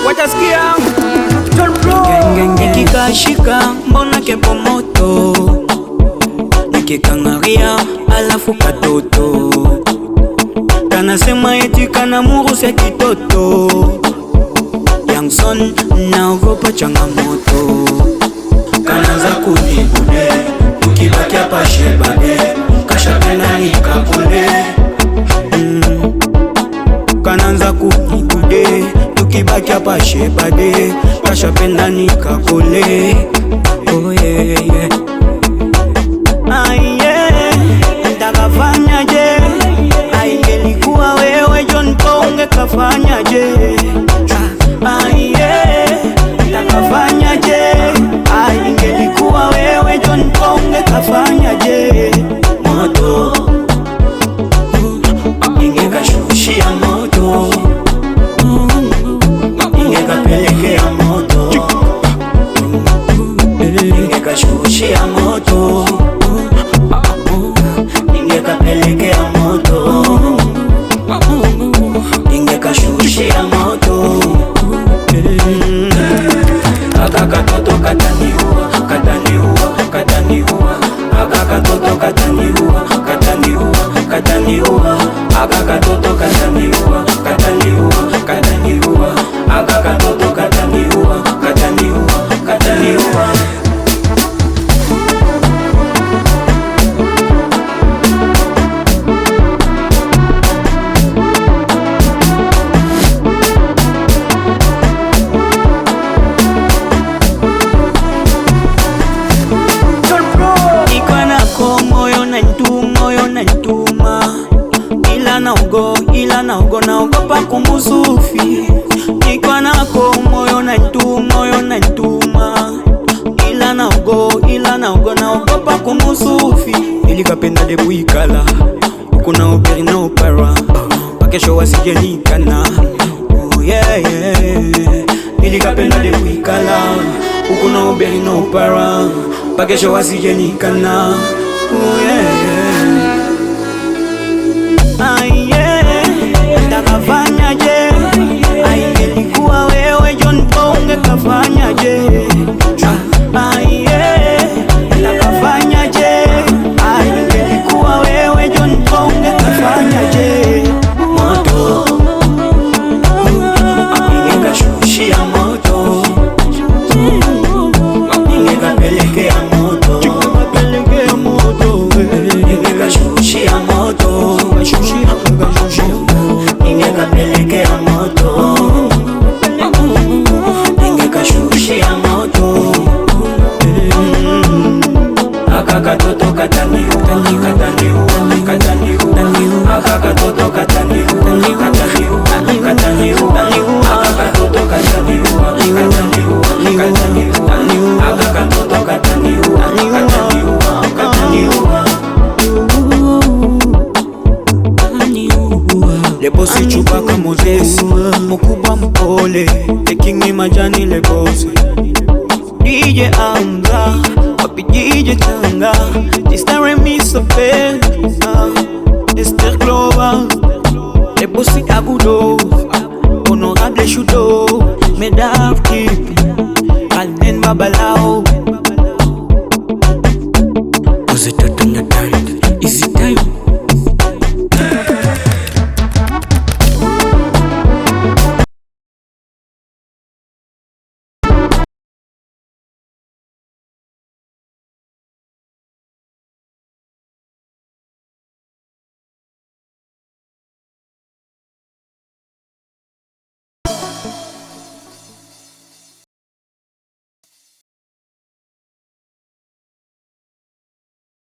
Watasikia nikikashika mbona kepo moto, nikikangaria alafu katoto kanasema eti kana murusya kitoto. Youngson naogopa changamoto, kanaanza kunibude ukibaki hapa shebade kashapenda nikapule. Kanaanza kunibude ukibaki hapa shebade kashapenda nikapule. Oh yeah, yeah. Ndakafanyaje? Ingelikuwa wewe John Paul ungekafanyaje? Ndakafanyaje? Ingelikuwa wewe John Paul ungekafanyaje? Moto ingekashushia moto, ingekapelekea moto, ingekashushia moto, ingekapelekea moto, ingekashushia moto. Aka katoto kataniua, kataniua, kataniua. Aka katoto kataniua, kataniua, kataniua. Aka katoto kataniua, kataniua, kataniua. Aka katoto kataniua, kataniua, kataniua. Ila naogopa kumusufi. Nikwa nako moyo naituma. Ila naogopa kumusufi. Ilikapenda de buikala kuna oberi na opera pakesho wasijenikana. Oh yeah, yeah. Ilikapenda de buikala kuna oberi na opera pakesho wasijenikana. Oh yeah, yeah. Ndakafanyaje? Ingelikuwa wewe John Paul ungekafanyaje? Ndakafanyaje? Ingelikuwa wewe John Paul ungekafanyaje? Moto ingekashushia moto, ingekapelekea moto, ingekashushia moto, ingekapelekea moto, ingekashushia moto. Aka katoto kataniua, kataniua, kataniua. Aka katoto kataniua, kataniua, kataniua. Aka katoto kataniua, kataniua, kataniua. Aka katoto kataniua, kataniua, kataniua. Lebosi Chubaka Moses, mkubwa mpole, taking majani lebosi. DJ Amza, wapi DJ Tanga, this time me so bad.